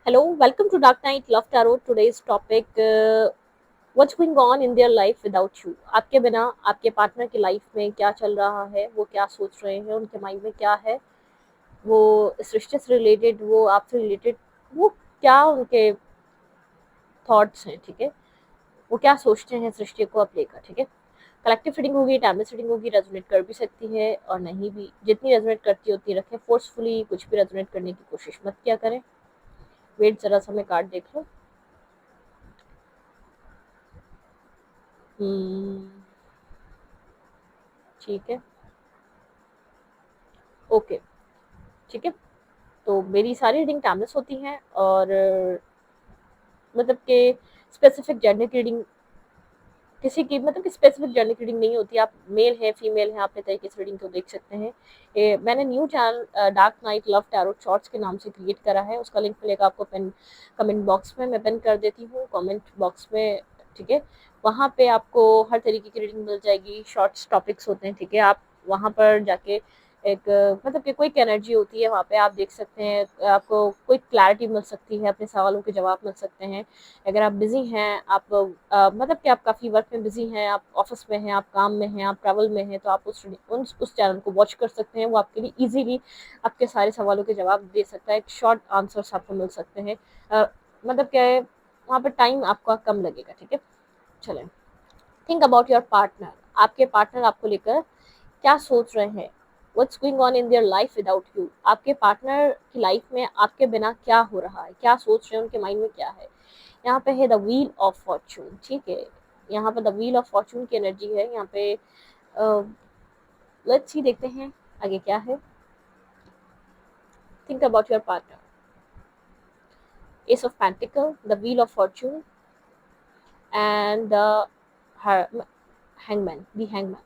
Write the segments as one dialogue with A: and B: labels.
A: Hello, welcome to Dark Knight Love Tarot. Today's topic what's going on in their life without you. आपके बिना आपके partner की life में क्या चल रहा है, वो क्या सोच रहे हैं, उनके माइंड में क्या है, वो इस रिश्ते से रिलेटेड, वो आपसे रिलेटेड, वो क्या उनके थॉट्स हैं, ठीक है, वो क्या सोचते हैं इस रिश्ते को आप लेकर, ठीक है। कलेक्टिव रीडिंग होगी, टाइमलेस रीडिंग होगी, रेजोनेट कर भी सकती है और नहीं भी। जितनी रेजोनेट करती है उतनी रखें, फोर्सफुली कुछ भी रेजोनेट करने की कोशिश मत किया करें। वेट जरा सा, मैं कार्ड देख लूँ। ठीक है, ओके, ठीक है। तो मेरी सारी रीडिंग टाइमलेस होती हैं और मतलब कि स्पेसिफिक जेंडर की रीडिंग, किसी की मतलब कि स्पेसिफिक जेंडर की रीडिंग नहीं होती। आप मेल हैं, फीमेल हैं, अपने तरीके से रीडिंग को देख सकते हैं। मैंने new channel dark night love tarot shorts के नाम से क्रिएट करा है। उसका लिंक मिलेगा आपको पिन कमेंट बॉक्स में। मैं पिन कर देती हूँ कमेंट बॉक्स में, ठीक है। वहाँ पे आपको हर तरीके की रीडिंग मिल जाएगी। शॉर्ट्स टॉपिक्स होते हैं, ठीक है। आप वहाँ पर जाके एक मतलब कि कोई एनर्जी होती है, वहाँ पे आप देख सकते हैं। आपको कोई क्लैरिटी मिल सकती है, अपने सवालों के जवाब मिल सकते हैं। अगर आप बिजी हैं, आप मतलब कि आप काफ़ी वर्क में बिजी हैं, आप ऑफिस में हैं, आप काम में हैं, आप ट्रैवल में हैं, तो आप उस चैनल को वॉच कर सकते हैं। वो आपके लिए इजीली आपके सारे सवालों के जवाब दे सकता है। एक शॉर्ट आंसर्स आपको मिल सकते हैं। मतलब क्या है, वहाँ पर टाइम आपका कम लगेगा, ठीक है। चलें, थिंक अबाउट योर पार्टनर। आपके पार्टनर आपको लेकर क्या सोच रहे हैं। What's going on in their life without you. आपके पार्टनर की लाइफ में आपके बिना क्या हो रहा है, क्या सोच रहे हैं, उनके माइंड में क्या है। यहाँ पे है द व्हील ऑफ फॉर्चून, ठीक है। यहाँ पे द व्हील ऑफ फॉर्चून की एनर्जी है यहाँ पे। लेट्स सी, देखते हैं आगे क्या है। Think about your partner. S of pentacle, the wheel of Fortune and the hangman, the hangman.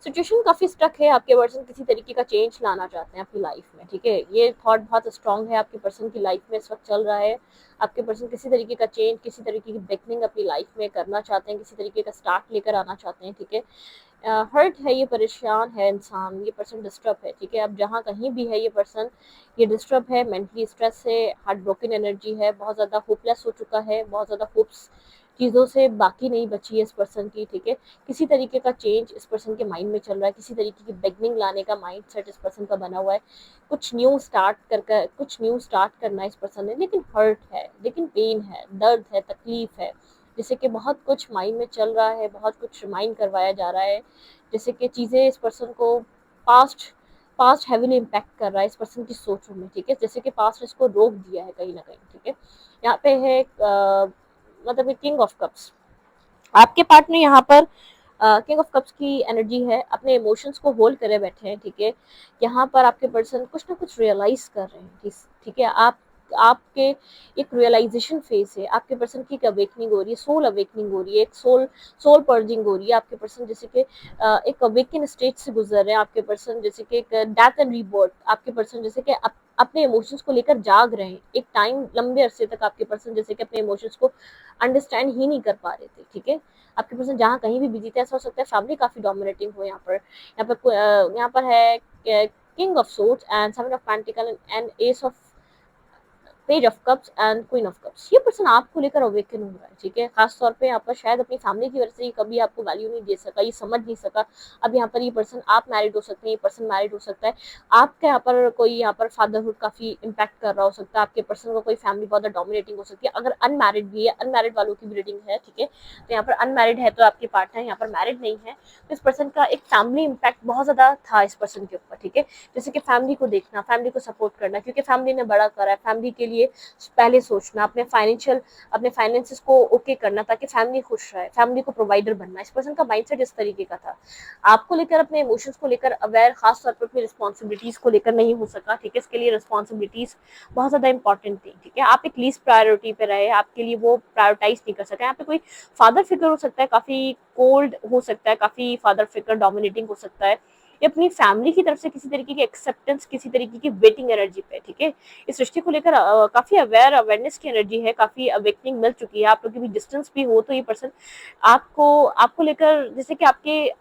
A: Situation काफ़ी स्टक है। आपके पर्सन किसी तरीके का चेंज लाना चाहते हैं अपनी लाइफ में, ठीक है। ये थॉट बहुत स्ट्रांग है आपके पर्सन की लाइफ में इस वक्त चल रहा है। आपके पर्सन किसी तरीके का चेंज, किसी तरीके की बिगनिंग अपनी लाइफ में करना चाहते हैं, किसी तरीके का स्टार्ट लेकर आना चाहते हैं, ठीक है। हर्ट है, ये परेशान है इंसान, ये पर्सन डिस्टर्ब है, ठीक है। अब जहाँ कहीं भी है ये पर्सन, ये डिस्टर्ब है, मेंटली स्ट्रेस है, हार्ट ब्रोकन एनर्जी है, बहुत ज़्यादा होपलेस हो चुका है, बहुत ज़्यादा होप्स चीज़ों से बाकी नहीं बची है इस पर्सन की, ठीक है। किसी तरीके का चेंज इस पर्सन के माइंड में चल रहा है, किसी तरीके की बिगनिंग लाने का माइंड सेट इस पर्सन का बना हुआ है। कुछ न्यू स्टार्ट कर कुछ न्यू स्टार्ट करना है इस पर्सन ने, लेकिन हर्ट है, लेकिन पेन है, दर्द है, तकलीफ है। जैसे कि बहुत कुछ माइंड में चल रहा है, बहुत कुछ रिमाइंड करवाया जा रहा है। जैसे कि चीज़ें इस पर्सन को पास्ट पास्ट हैवीली इम्पैक्ट कर रहा है इस पर्सन की सोचों में, ठीक है। जैसे कि पास्ट इसको रोक दिया है कहीं ना कहीं, ठीक है। यहाँ पे है मतलब किंग ऑफ कप्स। आपके पार्टनर यहाँ पर किंग ऑफ कप्स की एनर्जी है, अपने इमोशंस को होल्ड करे बैठे हैं, ठीक है। यहाँ पर आपके पर्सन कुछ ना कुछ रियलाइज कर रहे हैं, ठीक है। आपके एक रियलाइजेशन फेज है। आपके पर्सन की एक अवेकनिंग हो रही है, सोल अवेकनिंग हो रही है, एक सोल सोल पर्जिंग हो रही है। आपके पर्सन जैसे कि एक अवेकन स्टेज से गुजर रहे हैं। आपके पर्सन जैसे कि एक डेथ एंड रीबर्थ। आपके पर्सन जैसे कि अपने इमोशंस को लेकर जाग रहे हैं। एक टाइम लंबे अरसे तक आपके पर्सन जैसे कि अपने इमोशंस को अंडरस्टैंड ही नहीं कर पा रहे थे, ठीक है। आपके पर्सन जहाँ कहीं भी बिजी थे, ऐसा हो सकता है फैमिली काफी डोमिनेटिंग हो यहाँ पर। यहाँ पर है king of swords and seven of pentacle and S of page of cups and queen of cups. ये पर्सन आपको लेकर अवेकन हो रहा है, ठीक है। खास तौर पे यहाँ पर शायद अपनी फैमिली की वजह से ये कभी आपको वैल्यू नहीं दे सका, ये समझ नहीं सका। अब यहाँ पर ये पर्सन, आप मैरिड हो सकते हैं, ये पर्सन मैरिड हो सकता है। आपके यहाँ पर कोई यहाँ पर फादरहुड काफी इम्पैक्ट कर रहा हो सकता है। आपके पर्सन को कोई फैमिली बहुत डोमिनेटिंग हो सकती है। अगर अनमैरिड भी है, अनमैरिड वालों की ब्रीडिंग है, ठीक है। तो यहाँ पर अनमैरिड है तो आपके पार्टनर यहाँ पर मैरिड नहीं है, तो इस पर्सन का एक फैमिली इम्पैक्ट बहुत ज्यादा था इस पर्सन के ऊपर, ठीक है। जैसे कि फैमिली को देखना, फैमिली को सपोर्ट करना, क्योंकि फैमिली ने बड़ा करा है, फैमिली के लिए पहले सोचना, अपने फाइनेंसेस को ओके करना ताकि फैमिली खुश रहे, फैमिली को प्रोवाइडर बनना। इस पर्सन का माइंडसेट इस तरीके का था। आपको लेकर, अपने इमोशंस को लेकर अवेयर, खास तौर पर अपनी रिस्पॉन्सिबिलिटीज को लेकर नहीं हो सका, ठीक है। इसके लिए रिस्पॉन्सिबिलिटीज बहुत ज्यादा इंपॉर्टेंट थी, ठीक है। आप एक लीस्ट प्रायोरिटी पे रहे, आपके लिए वो प्रायोरिटाइज नहीं कर सका। यहाँ पे कोई फादर फिगर हो सकता है, काफी कोल्ड हो सकता है, काफी फादर फिगर डोमिनेटिंग हो सकता है। ये अपनी फैमिली की तरफ से किसी तरीके की एक्सेप्टेंस, किसी तरीके की वेटिंग एनर्जी पे, ठीक है। इस रिश्ते को लेकर काफी अवेयरनेस की एनर्जी है, काफी अवेकनिंग मिल चुकी है। आप लोग की भी डिस्टेंस भी हो तो ये पर्सन आपको आपको लेकर, जैसे कि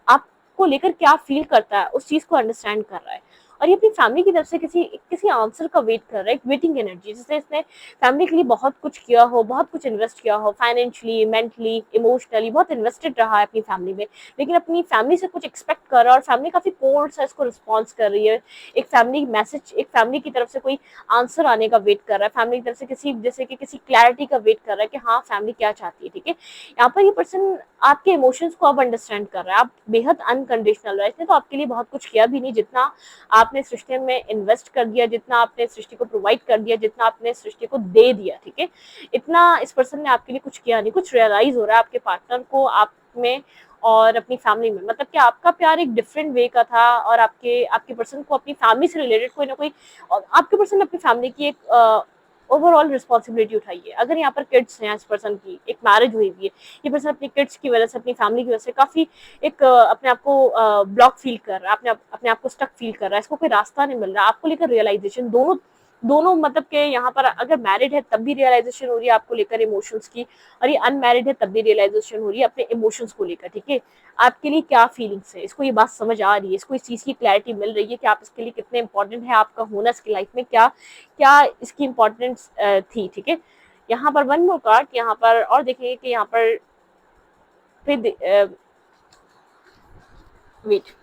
A: आपको लेकर क्या फील करता है, उस चीज को अंडरस्टैंड कर रहा है। और ये अपनी फैमिली की तरफ से किसी किसी आंसर का वेट कर रहा है, एक वेटिंग एनर्जी, जिससे इसने फैमिली के लिए बहुत कुछ किया हो, बहुत कुछ इन्वेस्ट किया हो, फाइनेंशियली, मेंटली, इमोशनली बहुत इन्वेस्टेड रहा है अपनी फैमिली में, लेकिन अपनी फैमिली से कुछ एक्सपेक्ट कर रहा है और फैमिली काफी कोल्ड सा इसको रिस्पॉन्स कर रही है। एक फैमिली मैसेज, एक फैमिली की तरफ से कोई आंसर आने का वेट कर रहा है, फैमिली की तरफ से किसी जैसे कि किसी क्लैरिटी का वेट कर रहा है कि हाँ फैमिली क्या चाहती है। ठीक है, यहाँ पर ये पर्सन आपके इमोशंस को अब अंडरस्टैंड कर रहा है, आप बेहद अनकंडीशनल है। इसने तो आपके लिए बहुत कुछ किया भी नहीं, जितना आपने सृष्टि में इन्वेस्ट कर दिया, जितना आपने सृष्टि को प्रोवाइड कर दिया, जितना आपने सृष्टि को दे दिया। ठीक है, इतना इस पर्सन ने आपके लिए कुछ किया नहीं। कुछ रियलाइज हो रहा है आपके पार्टनर को आप में और अपनी फैमिली में, मतलब कि आपका प्यार एक डिफरेंट वे का था और आपके आपके पर्सन को अपनी फैमिली से रिलेटेड कोई ना कोई, और आपके पर्सन ने अपनी फैमिली की एक ओवरऑल रिस्पॉन्सिबिलिटी उठाई है। अगर यहाँ पर किड्स हैं, इस पर्सन की एक मैरिज हुई हुई है, ये पर्सन अपनी किड्स की वजह से, अपनी फैमिली की वजह से काफी एक अपने आप को ब्लॉक फील कर रहा है, अपने आप को स्टक फील कर रहा है, इसको कोई रास्ता नहीं मिल रहा। आपको लेकर रियलाइजेशन दोनों दोनों मतलब के यहाँ पर अगर मैरिड है तब भी रियलाइजेशन हो रही है आपको लेकर इमोशंस की, और ये अनमैरिड है तब भी रियलाइजेशन हो रही है अपने इमोशंस को लेकर। ठीक है, आपके लिए क्या फीलिंग्स है, इसको ये बात समझ आ रही है, इसको इस चीज की क्लैरिटी मिल रही है कि आप इसके लिए कितने इंपॉर्टेंट है, आपका होना इसकी लाइफ में क्या क्या इसकी इंपॉर्टेंस थी। ठीक है, यहाँ पर वन मोर कार्ड यहाँ पर और देखिए कि यहाँ पर फिर वेट,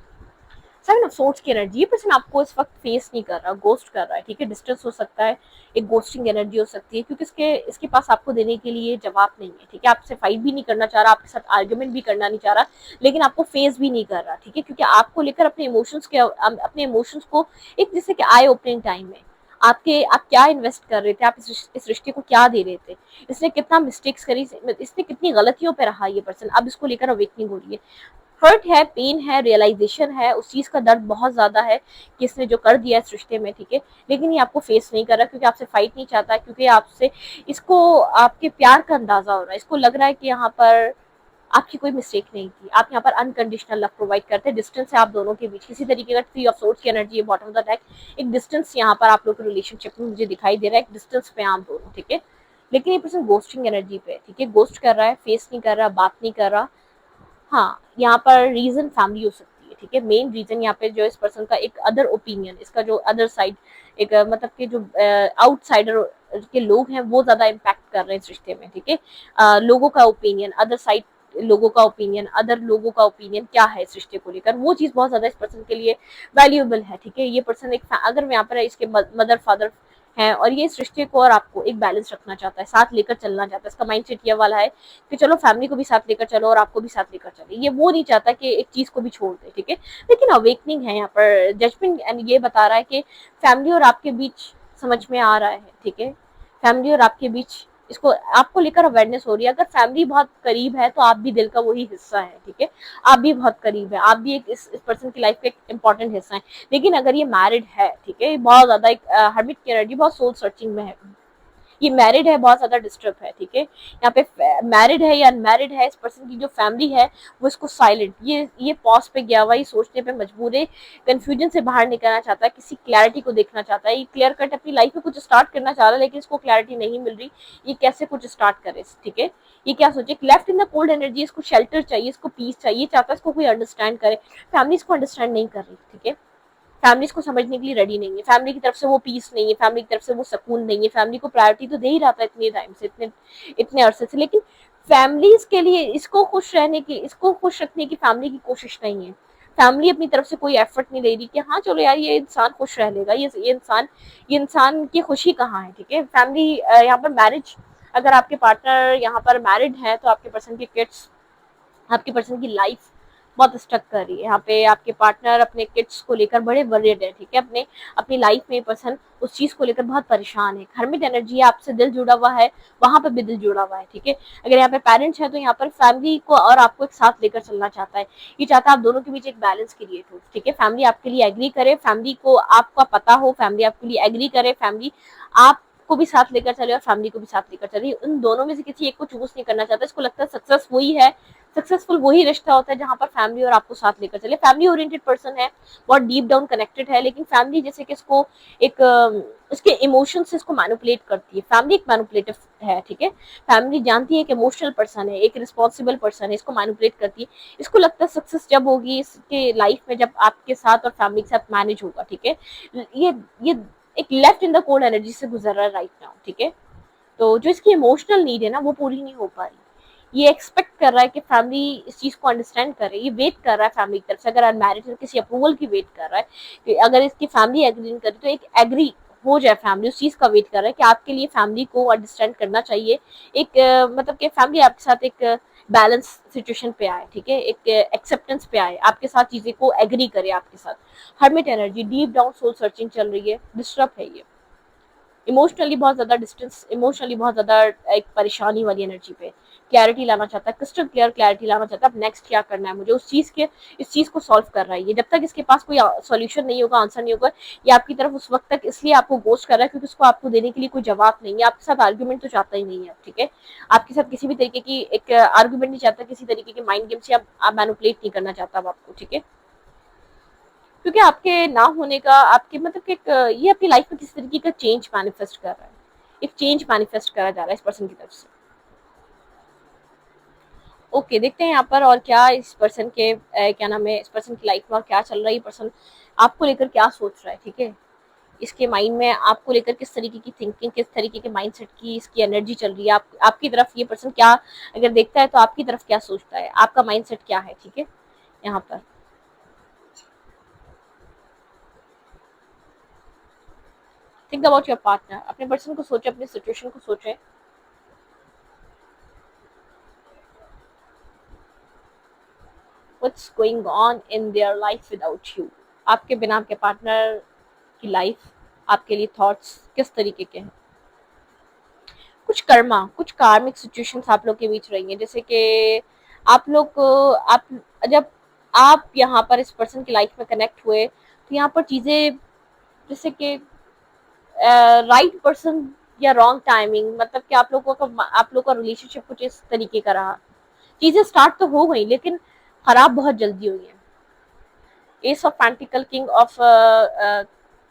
A: सेवन ऑफ सोर्ड्स की एनर्जी, ये पर्सन आपको इस वक्त फेस नहीं कर रहा, गोस्ट कर रहा है। ठीक है, डिस्टेंस हो सकता है, एक गोस्टिंग एनर्जी हो सकती है, क्योंकि इसके पास आपको देने के लिए जवाब नहीं है। ठीक है, आपसे फाइट भी नहीं करना चाह रहा, आपके साथ आर्ग्यूमेंट भी करना नहीं चाह रहा, लेकिन आपको फेस भी नहीं कर रहा। ठीक है, क्योंकि आपको लेकर अपने इमोशंस को एक जैसे कि आई ओपनिंग टाइम में आप क्या इन्वेस्ट कर रहे थे, आप इस रिश्ते को क्या दे रहे थे, इसने कितना मिस्टेक्स करी, इसने कितनी गलतियों पे रहा ये पर्सन, अब इसको लेकर अवेकनिंग हो रही है। हर्ट है, पेन है, रियलाइजेशन है, उस चीज का दर्द बहुत ज्यादा है कि इसने जो कर दिया इस रिश्ते में। ठीक है, लेकिन ये आपको फेस नहीं कर रहा, क्योंकि आपसे फाइट नहीं चाहता, क्योंकि आपसे इसको आपके प्यार का अंदाजा हो रहा है। इसको लग रहा है कि यहाँ पर आपकी कोई मिस्टेक नहीं थी, आप यहाँ पर अनकंडीशनल लव प्रोवाइड करते हैं। डिस्टेंस है आप दोनों के बीच, किसी तरीके का थ्री ऑफ सोर्ड्स की एनर्जी है बॉटम ऑफ द डेक, एक डिस्टेंस यहाँ पर आप लोग के रिलेशनशिप में मुझे दिखाई दे रहा है, एक डिस्टेंस पे आप दोनों। ठीक है, लेकिन ये पर्सन गोस्टिंग एनर्जी पे है। ठीक है, गोस्ट कर रहा है, फेस नहीं कर रहा, बात नहीं कर रहा। हाँ, यहाँ पर रीजन फैमिली हो सकती है। ठीक है, मेन रीजन यहाँ पे जो इस पर्सन का एक अदर ओपिनियन, इसका जो अदर साइड एक मतलब कि जो आउटसाइडर के लोग हैं वो ज्यादा इम्पैक्ट कर रहे हैं इस रिश्ते में। ठीक है, लोगों का ओपिनियन, अदर साइड लोगों का ओपिनियन, अदर लोगों का ओपिनियन क्या है इस रिश्ते को लेकर, वो चीज बहुत ज्यादा इस पर्सन के लिए वैल्यूएबल है। ठीक है, ये पर्सन एक अगर यहाँ पर इसके मदर फादर है और ये इस रिश्ते को और आपको एक बैलेंस रखना चाहता है, साथ लेकर चलना चाहता है, इसका माइंडसेट ये वाला है कि चलो फैमिली को भी साथ लेकर चलो और आपको भी साथ लेकर चले, ये वो नहीं चाहता कि एक चीज को भी छोड़ दे। ठीक है, लेकिन अवेकनिंग है यहाँ पर, जजमेंट एंड ये बता रहा है कि फैमिली और आपके बीच समझ में आ रहा है। ठीक है, फैमिली और आपके बीच इसको आपको लेकर अवेयरनेस हो रही है। अगर फैमिली बहुत करीब है तो आप भी दिल का वही हिस्सा है। ठीक है, आप भी बहुत करीब है, आप भी एक इस पर्सन की लाइफ का एक इंपॉर्टेंट हिस्सा है। लेकिन अगर ये मैरिड है, ठीक है, बहुत ज्यादा एक हर्मिट की एनर्जी, बहुत सोल सर्चिंग में है, ये मैरिड है, बहुत ज्यादा डिस्टर्ब है। ठीक है, यहाँ पे मैरिड है या अनमैरिड है, इस पर्सन की जो फैमिली है वो इसको साइलेंट, ये पॉज पे गया हुआ, ये सोचने पे मजबूर है, कंफ्यूजन से बाहर निकलना चाहता है, किसी क्लैरिटी को देखना चाहता है, ये क्लियर कट अपनी लाइफ में कुछ स्टार्ट करना चाह रहा है, लेकिन इसको क्लैरिटी नहीं मिल रही ये कैसे कुछ स्टार्ट करे। ठीक है, ये क्या सोचे, left in the cold energy, इसको शेल्टर चाहिए, इसको पीस चाहिए, चाहता है इसको कोई अंडरस्टैंड करे, फैमिली इसको अंडरस्टैंड नहीं कर रही। ठीक है, फैमिली को समझने के लिए रेडी नहीं है, फैमिली की तरफ से वो पीस नहीं है, फैमिली की तरफ से वो सुकून नहीं है। फैमिली को प्रायोरिटी तो दे ही रहा था इतने टाइम से, इतने इतने अरसे से, लेकिन फैमिली के लिए इसको खुश रहने की, इसको खुश रखने की फैमिली की कोशिश नहीं है। फैमिली अपनी तरफ से कोई एफर्ट नहीं ले रही कि हाँ चलो यार ये इंसान खुश रह लेगा, ये इंसान की खुशी कहाँ है। ठीक है, फैमिली यहाँ पर मैरिज, अगर आपके पार्टनर यहाँ पर मैरिड है तो आपके पर्सन के किड्स, आपके पर्सन की लाइफ बहुत स्टक कर रही है। यहाँ पे आपके पार्टनर अपने किड्स को लेकर बड़े वरीड है। ठीक है, अपनी लाइफ में पर्सन उस चीज को लेकर बहुत परेशान है। हर्मिट एनर्जी है, आपसे दिल जुड़ा हुआ है, वहां पर भी दिल जुड़ा हुआ है। ठीक है, अगर यहाँ पे पेरेंट्स है तो यहाँ पर फैमिली को और आपको एक साथ लेकर चलना चाहता है, ये चाहता है आप दोनों के बीच एक बैलेंस क्रिएट हो। ठीक है, फैमिली आपके लिए एग्री करे, फैमिली को आपका पता हो, फैमिली आपके लिए एग्री करे, फैमिली आप को भी साथ लेकर चले और फैमिली को भी साथ लेकर चले, उन दोनों में से किसी एक को चूज नहीं करना चाहता। इसको लगता है सक्सेस वही है, सक्सेसफुल वही रिश्ता होता है जहां पर फैमिली और आपको साथ लेकर चले। फैमिली ओरिएंटेड पर्सन है, बहुत डीप डाउन कनेक्टेड है, लेकिन फैमिली जैसे कि इसको एक उसके इमोशन से इसको मैनिपुलेट करती है। फैमिली एक मैनिपुलेटिव है, ठीक है। फैमिली जानती है कि इमोशनल पर्सन है, एक रिस्पॉन्सिबल पर्सन है, इसको मैनिपुलेट करती है। इसको लगता है सक्सेस जब होगी इसके लाइफ में जब आपके साथ और फैमिली के साथ मैनेज होगा, ठीक है। ये एक left in the cold energy से गुजर रहा है राइट नाउ, ठीक है। तो जो इसकी इमोशनल नीड है ना वो पूरी नहीं हो पा रही। ये एक्सपेक्ट कर रहा है कि फैमिली इस चीज को अंडरस्टैंड करे, ये वेट कर रहा है फैमिली की तरफ से, अगर अनमैरिड है किसी अप्रूवल की वेट कर रहा है कि अगर इसकी फैमिली एग्री नहीं करी तो एक एग्री हो जाए। फैमिली उस चीज का वेट कर रहा है कि आपके लिए फैमिली को अंडरस्टैंड करना चाहिए, एक मतलब कि फैमिली आपके साथ एक बैलेंस सिचुएशन पे आए, ठीक है, एक एक्सेप्टेंस पे आए, आपके साथ चीजें को एग्री करे आपके साथ। Hermit energy, deep down soul searching चल रही है, डिस्टर्ब है ये, इमोशनली बहुत ज्यादा डिस्टेंस, इमोशनली बहुत ज्यादा एक परेशानी वाली एनर्जी पे क्लैरिटी लाना चाहता है, क्रिस्टल क्लियर क्लैरिटी लाना चाहता है। अब नेक्स्ट क्या करना है मुझे, उस चीज के इस चीज को सॉल्व कर रहा है ये। जब तक इसके पास कोई सॉल्यूशन नहीं होगा, आंसर नहीं होगा, ये आपकी तरफ उस वक्त तक इसलिए आपको गोस्ट कर रहा है क्योंकि उसको आपको देने के लिए कोई जवाब नहीं है। आपके साथ आर्ग्यूमेंट तो चाहता ही नहीं है, ठीक है। आपके साथ किसी भी तरीके की एक आर्ग्यूमेंट नहीं चाहता, किसी तरीके के माइंड गेम से आप मैनिपुलेट नहीं करना चाहता अब आपको, ठीक है। क्योंकि आपके ना होने का आपके मतलब कि ये अपनी लाइफ में किसी तरीके का चेंज मैनिफेस्ट कर रहा है, एक चेंज मैनिफेस्ट करा जा रहा है इस पर्सन की तरफ से। ओके, देखते हैं यहाँ पर और क्या इस पर्सन के क्या नाम है, इस पर्सन की लाइफ में और क्या चल रहा है। ये पर्सन आपको लेकर क्या सोच रहा है, ठीक है। इसके माइंड में आपको लेकर किस तरीके की थिंकिंग, किस तरीके के माइंडसेट की इसकी एनर्जी चल रही है, आपकी तरफ ये पर्सन क्या अगर देखता है तो आपकी तरफ क्या सोचता है, आपका माइंडसेट क्या है, ठीक है। यहाँ पर थिंक अबाउट योर पार्टनर, अपने पर्सन को सोचे, अपने सिचुएशन को सोचे। What's going on in their life without you, आपके बिना आपके पार्टनर की लाइफ, आपके लिए थॉट्स किस तरीके के हैं। कुछ कर्मा, कुछ कार्मिक सिचुएशंस आप लोग के बीच रही हैं, जैसे कि आप लोग आप जब आप यहाँ पर इस पर्सन की लाइफ में कनेक्ट हुए तो यहाँ पर चीजें जैसे कि राइट पर्सन या रॉन्ग टाइमिंग, मतलब कि आप लोग का रिलेशनशिप कुछ इस तरीके का रहा। चीजें स्टार्ट तो हो गई लेकिन खराब बहुत जल्दी हुई है। S of pentacle, king of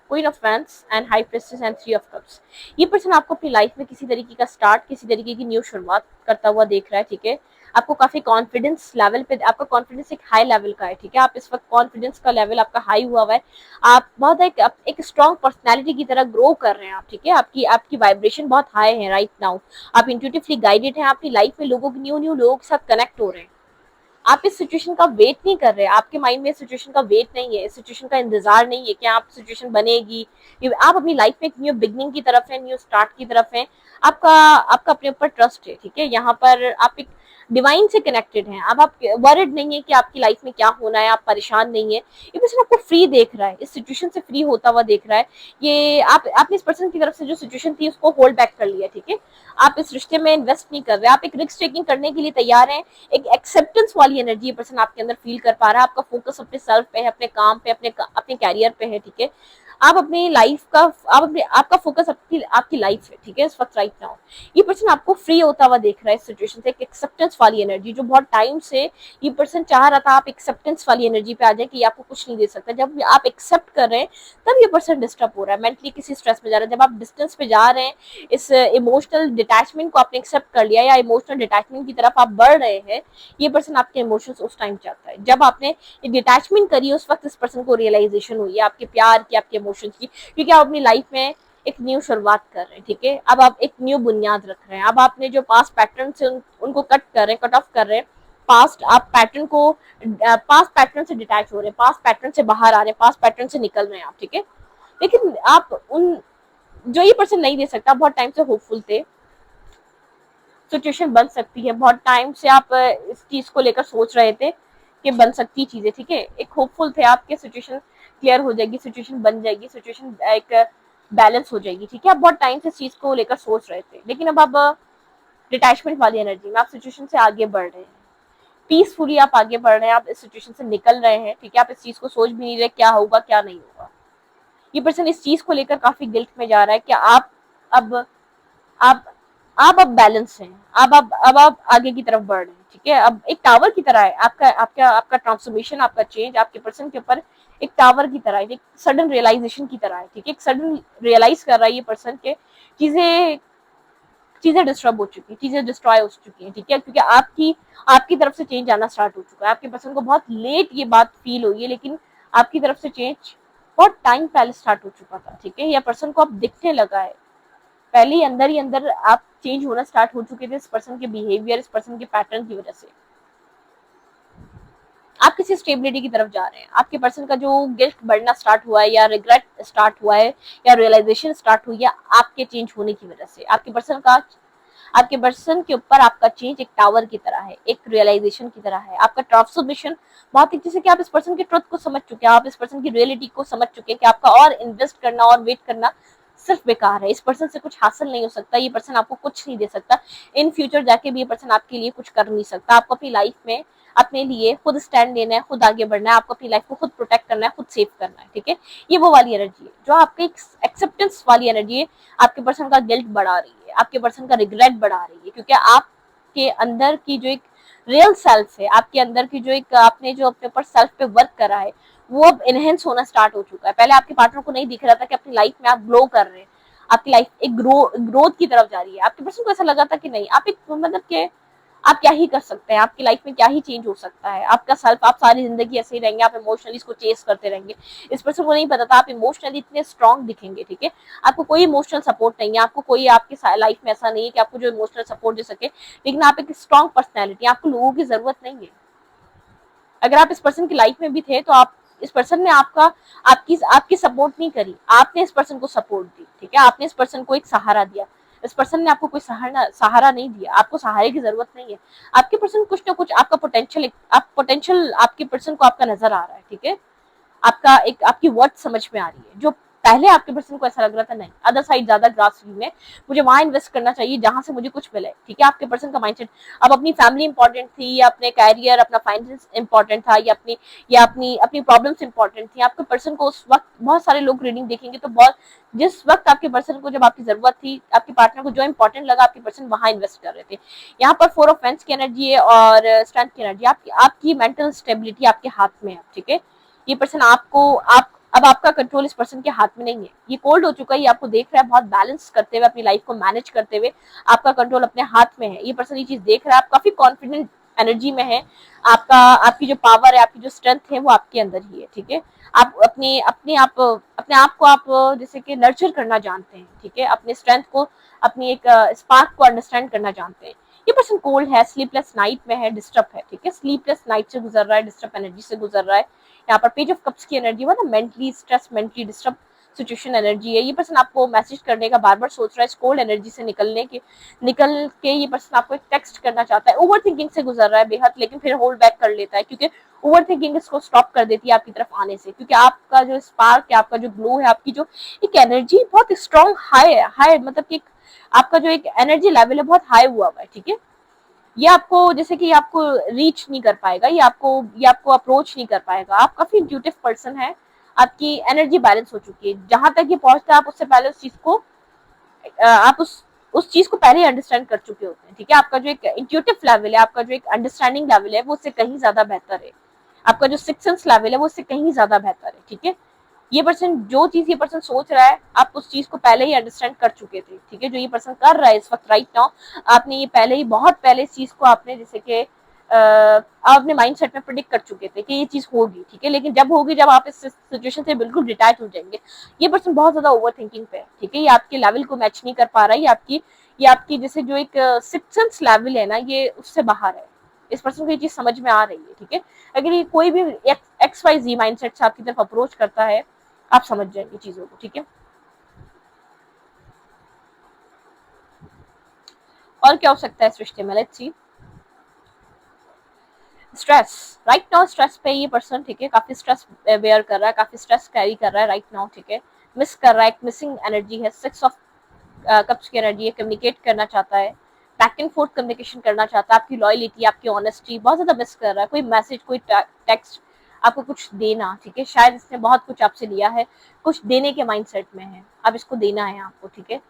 A: queen of wands and high priestess and three of cups. ये पर्सन आपको अपनी लाइफ में किसी तरीके का स्टार्ट, किसी तरीके की न्यू शुरुआत करता हुआ देख रहा है, ठीक है। आपको काफी कॉन्फिडेंस लेवल पे, आपका कॉन्फिडेंस एक हाई लेवल का है, ठीक है। आप इस वक्त कॉन्फिडेंस का लेवल आपका हाई हुआ हुआ है। आप बहुत एक स्ट्रॉन्ग पर्सनैलिटी की तरह ग्रो कर रहे हैं आप, ठीक है। आपकी आपकी वाइब्रेशन बहुत हाई है राइट नाउ। आप इंट्यूटिवली गाइडेड हैं, अपनी लाइफ में लोगों न्यू न्यू लोगों के साथ कनेक्ट हो रहे हैं। आप इस सिचुएशन का वेट नहीं कर रहे, आपके माइंड में सिचुएशन का वेट नहीं है, इस सिचुएशन का इंतजार नहीं है कि आप सिचुएशन बनेगी। आप अपनी लाइफ में एक न्यू बिगनिंग की तरफ है, न्यू स्टार्ट की तरफ है। आपका आपका अपने ऊपर ट्रस्ट है, ठीक है। यहाँ पर आप एक डिवाइन से कनेक्टेड हैं। अब आप वरिड नहीं है कि आपकी लाइफ में क्या होना है, आप परेशान नहीं है। ये पर्सन आपको फ्री देख रहा है, इस सिचुएशन से फ्री होता हुआ देख रहा है। ये आपने इस पर्सन की तरफ से जो सिचुएशन थी उसको होल्ड बैक कर लिया, ठीक है। आप इस रिश्ते में इन्वेस्ट नहीं कर रहे, आप एक रिस्क टेकिंग करने के लिए तैयार हैं। एक एक्सेप्टेंस वाली एनर्जी ये पर्सन आपके अंदर फील कर पा रहा है। आपका फोकस अपने सेल्फ पे है, अपने काम पे, अपने कैरियर पे है, ठीक है। आप अपनी लाइफ का आप अपने आपका फोकस आपकी लाइफ है, ठीक है, इस वक्त राइट नाउ। ये पर्सन आपको फ्री होता हुआ देख रहा है इस सिचुएशन से, एक एक्सेप्टेंस वाली एनर्जी जो बहुत टाइम से ये पर्सन चाह रहा था। आप एक्सेप्टेंस वाली एनर्जी पे आ जाए कि ये आपको कुछ नहीं दे सकता। जब आप एक्सेप्ट कर रहे हैं तब ये पर्सन डिस्टर्ब हो रहा है, मेंटली किसी स्ट्रेस में जा रहा है। जब आप डिस्टेंस पे जा रहे हैं, इस इमोशनल डिटैचमेंट को आपने एक्सेप्ट कर लिया या इमोशनल डिटैचमेंट की तरफ आप बढ़ रहे हैं, ये पर्सन आपके इमोशंस उस टाइम चाहता है। जब आपने डिटैचमेंट करी उस वक्त इस पर्सन को रियलाइजेशन हुई है आपके प्यार की, आपके इमोशंस की, क्योंकि आप अपनी लाइफ में एक न्यू शुरुआत कर रहे हैं, ठीक है। अब आप एक न्यू बुनियाद रख रहे हैं। अब आपने जो पास्ट पैटर्न से उनको कट कर रहे हैं, कट ऑफ कर रहे हैं। पास्ट आप पैटर्न को पास्ट पैटर्न से डिटैच हो रहे हैं, पास्ट पैटर्न से बाहर आ रहे हैं, पास्ट पैटर्न से निकल रहे हैं आप, ठीक है। लेकिन आप उन जो ये पर्सन नहीं दे सकता, बहुत टाइम से होपफुल थे, सिचुएशन बन सकती है। बहुत टाइम से आप इस चीज को लेकर सोच रहे थे कि बन सकती चीजें, ठीक है। एक होपफुल थे आपके, सिचुएशन क्लियर हो जाएगी, सिचुएशन बन जाएगी, सिचुएशन एक बैलेंस हो जाएगी, ठीक है। आप बहुत टाइम से इस चीज को लेकर सोच रहे थे, लेकिन अब आप डिटैचमेंट वाली एनर्जी में आप सिचुएशन से आगे बढ़ रहे हैं, पीसफुली आप आगे बढ़ रहे हैं, आप इस सिचुएशन से निकल रहे हैं, ठीक है। आप इस चीज को सोच भी नहीं रहे क्या होगा क्या नहीं होगा। ये पर्सन इस चीज को लेकर काफी गिल्ट में जा रहा है कि आप अब आप आप अब बैलेंस हैं, अब आप आगे की तरफ बढ़ रहे हैं, ठीक है। अब एक टावर की तरह है आपका आपका आपका ट्रांसफॉर्मेशन, आपका चेंज आपके पर्सन के ऊपर एक टावर की तरह है, एक सडन रियलाइजेशन की तरह है, ठीक है। एक सडन रियलाइज कर रहा है ये पर्सन के चीजें चीजें डिस्टर्ब हो चुकी हैं, चीजें डिस्ट्रॉय हो चुकी हैं, ठीक है, क्योंकि आपकी आपकी तरफ से चेंज आना स्टार्ट हो चुका है। आपके पर्सन को बहुत लेट ये बात फील हुई है, लेकिन आपकी तरफ से चेंज बहुत टाइम पहले स्टार्ट हो चुका था, ठीक है। या पर्सन को अब दिखने लगा है, पहले ही अंदर आप चेंज होना स्टार्ट हो चुके थे इस पर्सन के बिहेवियर, इस पर्सन के पैटर्न की वजह से। आप किसी स्टेबिलिटी की तरफ जा रहे हैं, आपके पर्सन का जो गिल्ट बढ़ना स्टार्ट हुआ है या रिग्रेट स्टार्ट हुआ है या रियलाइजेशन स्टार्ट हुई है आपके चेंज होने की वजह से। आपके पर्सन के ऊपर आपका चेंज एक टावर की तरह है, एक रियलाइजेशन की तरह है। आपका ट्रांसफॉर्मेशन बहुत ही जैसे कि आप इस पर्सन के ट्रुथ को समझ चुके हैं, आप इस पर्सन की रियलिटी को समझ चुके हैं कि आपका और इन्वेस्ट करना और वेट करना सिर्फ बेकार है। इस पर्सन से कुछ हासिल नहीं हो सकता, ये पर्सन आपको कुछ नहीं दे सकता, इन फ्यूचर जाके भी ये पर्सन आपके लिए कुछ कर नहीं सकता। आपको अपनी लाइफ में अपने लिए खुद स्टैंड लेना है, खुद आगे बढ़ना है, आपको अपनी लाइफ को खुद प्रोटेक्ट करना है, खुद सेव करना है, ठीक है। ये वो वाली एनर्जी है जो आपकी एक्सेप्टेंस वाली एनर्जी है, आपके पर्सन का गिल्ट बढ़ा रही है, आपके पर्सन का रिग्रेट बढ़ा रही है, क्योंकि आपके अंदर की जो एक रियल सेल्फ है, आपके अंदर की जो एक आपने जो अपने ऊपर सेल्फ पे वर्क करा है, वो अब इनहेंस होना स्टार्ट हो चुका है। पहले आपके पार्टनर को नहीं दिख रहा था कि अपनी लाइफ में आप ग्लो कर रहे हैं, आपकी लाइफ एक ग्रोथ की तरफ जा रही है। आपके पर्सन को ऐसा लगा था कि नहीं, आप एक मतलब के आप क्या ही कर सकते हैं, आपकी लाइफ में क्या ही चेंज हो सकता है, आपका सेल्फ, आप सारी जिंदगी ऐसे ही रहेंगे, आप इमोशनली इसको चेस करते रहेंगे। इस पर्सन को नहीं पता था आप इमोशनली इतने स्ट्रांग दिखेंगे, ठीक है। आपको कोई इमोशनल सपोर्ट नहीं है, आपको कोई आपकी लाइफ में ऐसा नहीं है कि आपको जो इमोशनल सपोर्ट दे सके, लेकिन आप एक स्ट्रांग पर्सनैलिटी, आपको लोगों की जरूरत नहीं है। अगर आप इस पर्सन की लाइफ में भी थे तो आप इस पर्सन ने आपकी आपकी सपोर्ट नहीं करी, आपने इस पर्सन को सपोर्ट दी, ठीक है। आपने इस पर्सन को एक सहारा दिया, इस पर्सन ने आपको कोई सहारा नहीं दिया, आपको सहारे की जरूरत नहीं है। आपके पर्सन कुछ ना कुछ आपका पोटेंशियल आपके पर्सन को आपका नजर आ रहा है, ठीक है। आपका एक आपकी वर्ड समझ में आ रही है, जो पहले आपके पर्सन को ऐसा लग रहा था नहीं, अदर साइड ज्यादा ग्रास फील्ड में मुझे वहां इन्वेस्ट करना चाहिए जहां से मुझे कुछ मिले, ठीक है। आपके पर्सन का माइंडसेट अब अपनी फैमिली इंपॉर्टेंट थी, या अपने कैरियर अपना फाइनेंस इंपॉर्टेंट था, या अपनी अपनी प्रॉब्लम्स इंपॉर्टेंट थी। आपके पर्सन को उस वक्त बहुत सारे लोग रीडिंग देखेंगे तो बहुत जिस वक्त आपके पर्सन को जब आपकी जरूरत थी, आपके पार्टनर को जो इंपॉर्टेंट लगा, आपके पर्सन वहां इन्वेस्ट कर रहे थे। यहाँ पर 4 ऑफ वेंस की एनर्जी है और स्ट्रेंथ की एनर्जी, आपकी मेंटल स्टेबिलिटी आपके हाथ में है, ठीक है। ये पर्सन आपको आप अब आपका कंट्रोल इस पर्सन के हाथ में नहीं है, ये कोल्ड हो चुका है, ये आपको देख रहा है बहुत बैलेंस करते हुए, अपनी लाइफ को मैनेज करते हुए, आपका कंट्रोल अपने हाथ में है। ये पर्सन ये चीज देख रहा है, आप काफी कॉन्फिडेंट एनर्जी में है, आपका आपकी जो पावर है, आपकी जो स्ट्रेंथ है वो आपके अंदर ही है, ठीक है। आप अपने आप को आप जैसे कि नर्चर करना जानते हैं, ठीक है। अपने स्ट्रेंथ को, अपनी एक स्पार्क को अंडरस्टैंड करना जानते हैं। ये पर्सन कोल्ड है, स्लीपलेस नाइट में है, डिस्टर्ब है, ठीक है। स्लीपलेस नाइट से गुजर रहा है, डिस्टर्ब एनर्जी से गुजर रहा है। यहाँ पर पेज ऑफ कप्स की एनर्जी मतलब mentally stress, mentally disturb situation energy है। ये पर्सन आपको मैसेज करने का बार बार सोच रहा है, इस कोल्ड एनर्जी से निकल के ये पर्सन आपको एक टेक्स्ट करना चाहता है। ओवर थिंकिंग से गुजर रहा है बेहद, लेकिन फिर होल्ड बैक कर लेता है, क्योंकि ओवर थिंकिंग इसको स्टॉप कर देती है आपकी तरफ आने से, क्योंकि आपका जो स्पार्क है, आपका जो ग्लो है, आपकी जो एक एनर्जी बहुत स्ट्रॉन्ग हाई है, हाई मतलब कि आपका जो एक एनर्जी लेवल है बहुत हाई हुआ है, ठीक है। ये आपको जैसे कि आपको रीच नहीं कर पाएगा, ये आपको अप्रोच नहीं कर पाएगा। आप काफी इंट्यूटिव पर्सन है, आपकी एनर्जी बैलेंस हो चुकी है, जहां तक ये पहुंचता है आप उससे पहले उस चीज को आप उस चीज को पहले ही अंडरस्टैंड कर चुके होते हैं, ठीक है। आपका जो एक इंट्यूटिव लेवल है, आपका जो एक अंडरस्टैंडिंग लेवल है वो उससे कहीं ज्यादा बेहतर है, आपका जो सिक्स सेंस लेवल है वो उससे कहीं ज्यादा बेहतर है, ठीक है। ये पर्सन जो चीज ये पर्सन सोच रहा है, आप उस चीज को पहले ही अंडरस्टैंड कर चुके थे, ठीक है। जो ये पर्सन कर रहा है इस वक्त राइट नाउ, आपने ये पहले ही बहुत पहले इस चीज को आपने जैसे कि आप अपने माइंड सेट में प्रिडिक्ट कर चुके थे कि ये चीज होगी, ठीक है। लेकिन जब होगी, जब आप इस सिचुएशन से बिल्कुल डिटैच हो जाएंगे, ये पर्सन बहुत ज्यादा ओवर थिंकिंग पे है, ठीक है। ये आपके लेवल को मैच नहीं कर पा रहा है, ये आपकी जैसे जो एक सिक्स सेंस लेवल है ना, ये उससे बाहर है। इस पर्सन को ये चीज समझ में आ रही है, ठीक है। अगर ये कोई भी एक्स वाई जी माइंडसेट से आपकी तरफ अप्रोच करता है, आप समझ जाएंगे चीजों को, ठीक है। और क्या हो सकता है इस रिश्ते में, let's see. Stress, right now stress पे ये पर्सन, ठीक है, काफी स्ट्रेस बेयर कर रहा है, काफी स्ट्रेस कैरी कर रहा है राइट नाउ, ठीक है। मिस कर रहा है, एक मिसिंग एनर्जी है, 6 ऑफ कप्स की एनर्जी है, कम्युनिकेट करना चाहता है, बैक एंड फोर्थ कम्युनिकेशन करना चाहता है, आपकी लॉयलिटी, आपकी ऑनेस्टी बहुत ज्यादा मिस कर रहा है। कोई मैसेज, कोई टेक्स्ट, आपको कुछ देना, ठीक है। शायद इसने बहुत कुछ आपसे लिया है, कुछ देने के माइंडसेट में है, अब इसको देना है आपको, ठीक है।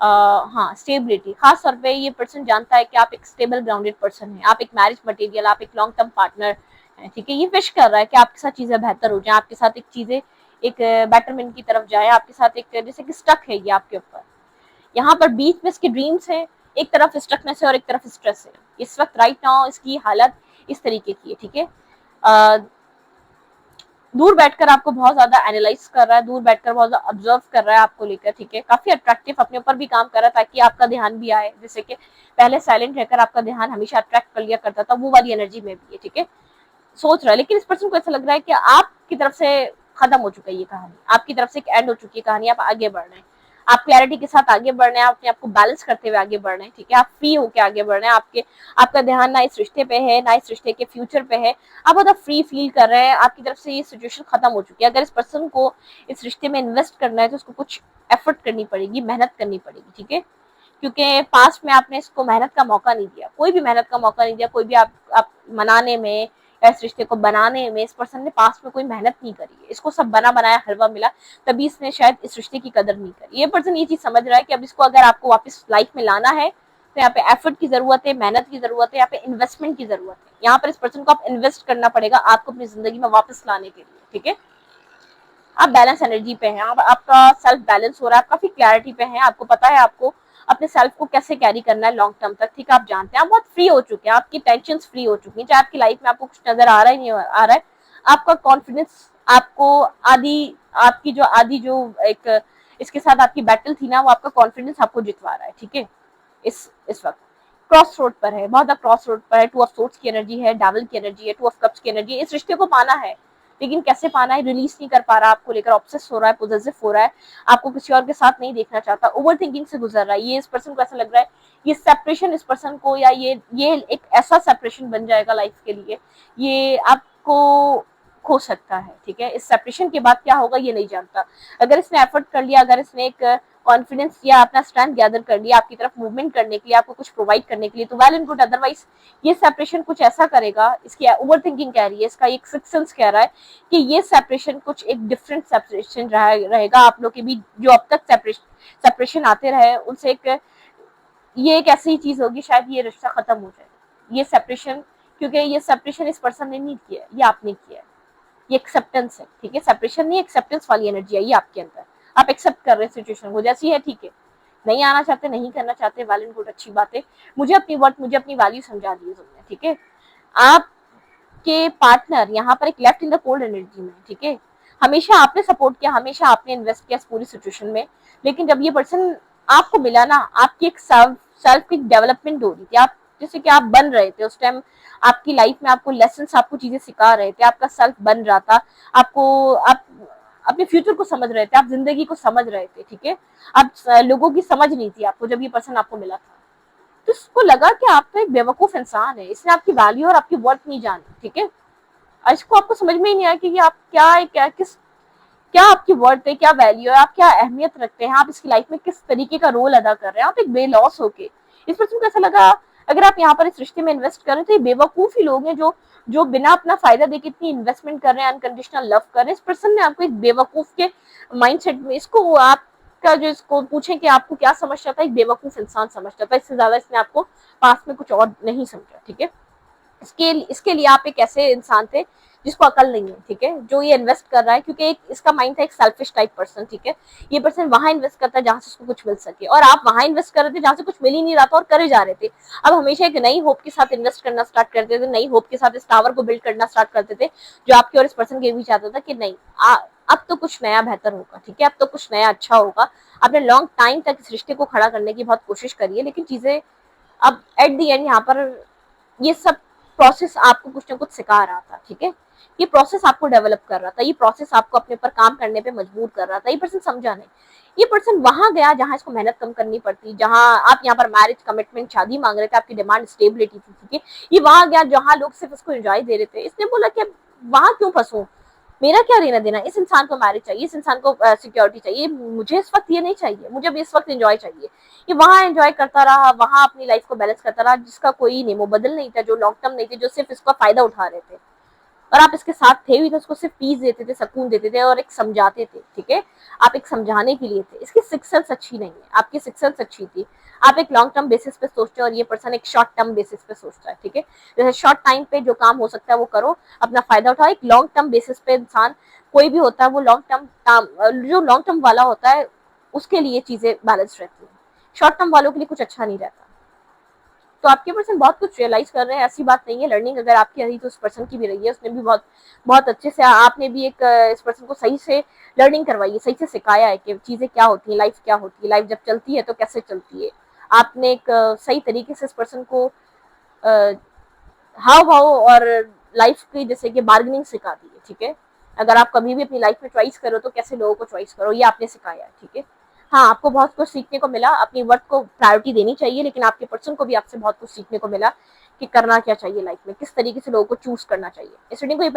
A: हाँ, स्टेबिलिटी, खास तौर पे ये पर्सन जानता है कि आप एक स्टेबल ग्राउंडेड पर्सन है, आप एक मैरिज मटेरियल, आप एक लॉन्ग टर्म पार्टनर है, ठीक है। ये विश कर रहा है कि आपके साथ चीजें बेहतर हो जाए, आपके साथ एक चीजें एक बेटरमेंट की तरफ जाए, आपके साथ एक जैसे कि स्टक है ये आपके ऊपर, यहाँ पर बीच में इसके ड्रीम्स है, एक तरफ स्ट्रकनेस है और एक तरफ स्ट्रेस है। इस वक्त राइट नाउ इसकी हालत इस तरीके की है, ठीक है। दूर बैठकर आपको बहुत ज्यादा एनालाइज कर रहा है, दूर बैठकर बहुत ज्यादा ऑब्जर्व कर रहा है आपको लेकर, ठीक है। काफी अट्रैक्टिव अपने ऊपर भी काम कर रहा है ताकि आपका ध्यान भी आए, जैसे कि पहले साइलेंट रहकर आपका ध्यान हमेशा अट्रैक्ट कर लिया करता था, वो वाली एनर्जी में भी है, ठीक है। सोच रहा है, लेकिन इस पर्सन को ऐसा लग रहा है कि आपकी तरफ से खत्म हो चुका है ये कहानी, आपकी तरफ से एक एंड हो चुकी है कहानी, आप आगे बढ़ रहे हैं, आप क्लैरिटी के साथ आगे बढ़ रहे हैं, अपने आपको बैलेंस करते हुए आगे बढ़ रहे हैं, ठीक है। आप फ्री होकर आगे बढ़ रहे हैं, आपका ध्यान ना इस रिश्ते पे है ना इस रिश्ते के फ्यूचर पे है, आप बहुत फ्री फील कर रहे हैं, आपकी तरफ से ये सिचुएशन खत्म हो चुकी है। अगर इस पर्सन को इस रिश्ते में इन्वेस्ट करना है तो उसको कुछ एफर्ट करनी पड़ेगी, मेहनत करनी पड़ेगी, ठीक है। क्योंकि पास्ट में आपने इसको मेहनत का मौका नहीं दिया, कोई भी मेहनत का मौका नहीं दिया, कोई भी आप मनाने में या इस रिश्ते को बनाने में इस पर्सन ने पास्ट में कोई मेहनत नहीं करी है, इसको सब बना बनाया हलवा मिला, तभी इसने शायद इस रिश्ते की कदर नहीं करी। ये पर्सन ये चीज समझ रहा है कि अब इसको अगर आपको वापस लाइफ में लाना है तो यहाँ पे एफर्ट की जरूरत है, मेहनत की जरूरत है, यहाँ पे इन्वेस्टमेंट की जरूरत है। यहाँ पर इस पर्सन को आप इन्वेस्ट करना पड़ेगा आपको अपनी जिंदगी में वापस लाने के लिए, ठीक है। आप बैलेंस एनर्जी पे हैं, आपका सेल्फ बैलेंस हो रहा है, आप काफी क्लैरिटी पे हैं, आपको पता है आपको अपने सेल्फ को कैसे कैरी करना है लॉन्ग टर्म तक, ठीक है। आप जानते हैं, आप बहुत फ्री हो चुके हैं, आपकी टेंशन फ्री हो चुकी है, चाहे आपकी लाइफ में आपको कुछ नजर आ रहा है नहीं आ रहा है, आपका कॉन्फिडेंस आपको आदि जो एक इसके साथ आपकी बैटल थी ना, वो आपका कॉन्फिडेंस आपको जितवा रहा है, ठीक है। इस वक्त क्रॉस रोड पर है, बहुत क्रॉस रोड पर है, टू ऑफ सोर्ड्स की एनर्जी है, डेविल की एनर्जी है, टू ऑफ कप्स की एनर्जी है। इस रिश्ते को पाना है, लेकिन कैसे पाना है, रिलीज नहीं कर पा रहा, आपको लेकर ऑब्सेस हो रहा है, पोजेसिव हो रहा है, आपको किसी और के साथ नहीं देखना चाहता, ओवर थिंकिंग से गुजर रहा है। ये इस पर्सन को ऐसा लग रहा है ये सेपरेशन इस पर्सन को, या ये एक ऐसा सेपरेशन बन जाएगा लाइफ के लिए, ये आपको खो सकता है, ठीक है। इस सेपरेशन के बाद क्या होगा ये नहीं जानता। अगर इसने एफर्ट कर लिया, अगर इसने एक कॉन्फिडेंस या अपना स्ट्रेंथ गैदर कर लिया आपकी तरफ मूवमेंट करने के लिए, आपको कुछ प्रोवाइड करने के लिए, तो वेल एंड गुड। अदरवाइज ये सेपरेशन कुछ ऐसा करेगा, इसकी ओवर थिंकिंग कह रही है, इसका एक सिक्स सेंस कह रहा है कि ये सेपरेशन कुछ एक डिफरेंट सेपरेशन रहेगा आप लोग के बीच, जो अब तक सेपरेशन आते रहे उनसे ये एक ऐसी चीज होगी, शायद ये रिश्ता खत्म हो जाए, ये सेपरेशन, क्योंकि ये सेपरेशन इस पर्सन ने नहीं किया, ये आपने किया है, ये एक्सेप्टेंस है, ठीक है। सेपरेशन नहीं, एक्सेप्टेंस वाली एनर्जी है ये आपके अंदर, आप एक्सेप्ट कर रहे हैं सिचुएशन को जैसी है, ठीक है। नहीं आना चाहते, नहीं करना चाहते, वेल एंड गुड, अच्छी बात है। मुझे अपनी वर्थ, मुझे अपनी वैल्यू समझा दी तुमने, ठीक है। आपके पार्टनर यहाँ पर एक left in the cold energy में, ठीक है। हमेशा आपने सपोर्ट किया, हमेशा आपने इन्वेस्ट किया इस पूरी सिचुएशन में, लेकिन जब ये पर्सन आपको मिला ना, आपकी एक सेल्फ की डेवलपमेंट हो रही थी, आप जैसे कि आप बन रहे थे उस टाइम, आपकी लाइफ में आपको लेसन, आपको चीजें सिखा रहे थे, आपका सेल्फ बन रहा था, आप अपने फ्यूचर को समझ रहे थे, आप जिंदगी को समझ रहे थे, ठीक है। आप लोगों की समझ नहीं थी आपको, जब ये पर्सन आपको मिला था तो इसको लगा कि आप तो एक बेवकूफ इंसान है, इसने आपकी वैल्यू और आपकी वर्थ नहीं जानी, ठीक है। और इसको आपको समझ में ही नहीं आया कि आप क्या आपकी वर्थ है, क्या वैल्यू है, आप क्या अहमियत रखते हैं, आप इसकी लाइफ में किस तरीके का रोल अदा कर रहे हैं, आप एक बेलॉस होके। इस पर्सन को ऐसा लगा अगर आप यहाँ पर इस रिश्ते में इन्वेस्ट कर रहे हैं तो ये बेवकूफ ही लोग हैं जो बिना अपना फायदा देके इतनी इन्वेस्टमेंट कर रहे हैं, अनकंडीशनल लव कर रहे हैं। इस पर्सन ने आपको एक बेवकूफ के माइंडसेट में, इसको आपका जो इसको पूछे कि आपको क्या समझता था, एक बेवकूफ इंसान समझता था, इससे ज्यादा इसने आपको पास में कुछ और नहीं समझा, ठीक है। इसके लिए आप एक ऐसे इंसान थे जिसको अकल नहीं है, ठीक है, जो ये इन्वेस्ट कर रहा है, क्योंकि एक इसका माइंड था एक सेल्फिश टाइप पर्सन, ठीक है। ये पर्सन वहां इन्वेस्ट करता है जहां से उसको कुछ मिल सके, और आप वहां इन्वेस्ट कर रहे थे जहां से कुछ मिल ही नहीं रहा था और करे जा रहे थे। अब हमेशा एक नई होप के साथ इन्वेस्ट करना स्टार्ट करते थे, नई होप के साथ इस टावर को बिल्ड करना स्टार्ट करते थे, जो आपके और इस पर्सन के बीच आता था कि नहीं अब तो कुछ नया बेहतर होगा, ठीक है, अब तो कुछ नया अच्छा होगा। आपने लॉन्ग टाइम तक इस रिश्ते को खड़ा करने की बहुत कोशिश करी है, लेकिन चीजें अब एट दी एंड यहाँ पर ये सब प्रोसेस आपको कुछ ना कुछ सिखा रहा था, ठीक है। ये प्रोसेस आपको डेवलप कर रहा था, ये प्रोसेस आपको अपने ऊपर काम करने पे मजबूर कर रहा था। ये पर्सन समझा नहीं, ये पर्सन वहां गया जहां इसको मेहनत कम करनी पड़ती, जहां आप यहाँ पर मैरिज कमिटमेंट शादी मांग रहे थे, आपकी डिमांड स्टेबिलिटी थी, ठीक है। ये वहां गया जहां लोग सिर्फ इसको एंजॉय दे रहे थे। इसने बोला कि वहां क्यों फंसू, मेरा क्या लेना देना, इस इंसान को मैरिज चाहिए, इस इंसान को सिक्योरिटी चाहिए, मुझे इस वक्त ये नहीं चाहिए, मुझे अब इस वक्त एंजॉय चाहिए। ये वहां एंजॉय करता रहा, वहां अपनी लाइफ को बैलेंस करता रहा, जिसका कोई नेमो बदल नहीं था, जो लॉन्ग टर्म नहीं थे, जो सिर्फ इसका फायदा उठा रहे थे। और आप इसके साथ थे भी तो उसको सिर्फ पीस देते थे, सुकून देते थे और एक समझाते थे, ठीक है, आप एक समझाने के लिए थे। इसकी सिक्स सेंस अच्छी नहीं है, आपकी सिक्स सेंस अच्छी थी। आप एक लॉन्ग टर्म बेसिस पे सोचते हो और ये पर्सन एक शॉर्ट टर्म बेसिस पे सोचता है, ठीक है। जैसे शॉर्ट टाइम पे जो काम हो सकता है वो करो, अपना फायदा उठाओ। एक लॉन्ग टर्म बेसिस पे इंसान कोई भी होता है वो लॉन्ग टर्म, जो लॉन्ग टर्म वाला होता है उसके लिए चीजें बैलेंस रहती है, शॉर्ट टर्म वालों के लिए कुछ अच्छा नहीं रहता। तो आपके पर्सन बहुत कुछ रियलाइज कर रहे हैं, ऐसी बात नहीं है। लर्निंग अगर आपकी रही तो उस पर्सन की भी रही है, उसने भी बहुत बहुत अच्छे से, आपने भी एक इस पर्सन को सही से लर्निंग करवाई है, सही से सिखाया है कि चीजें क्या होती है, लाइफ क्या होती है, लाइफ जब चलती है तो कैसे चलती है। आपने एक सही तरीके से इस पर्सन को हाव भाव और लाइफ की जैसे कि बार्गेनिंग सिखा दी है, ठीक है। अगर आप कभी भी अपनी लाइफ में चॉइस करो तो कैसे लोगों को चॉइस करो, ये आपने सिखाया है, ठीक है। हाँ, आपको बहुत कुछ सीखने को मिला, अपनी वर्थ को प्रायोरिटी देनी चाहिए, लेकिन आपके पर्सन को भी आपसे बहुत कुछ सीखने को मिला कि करना क्या चाहिए लाइफ में, किस तरीके से लोगों को चूज करना चाहिए। इस रीडिंग को ये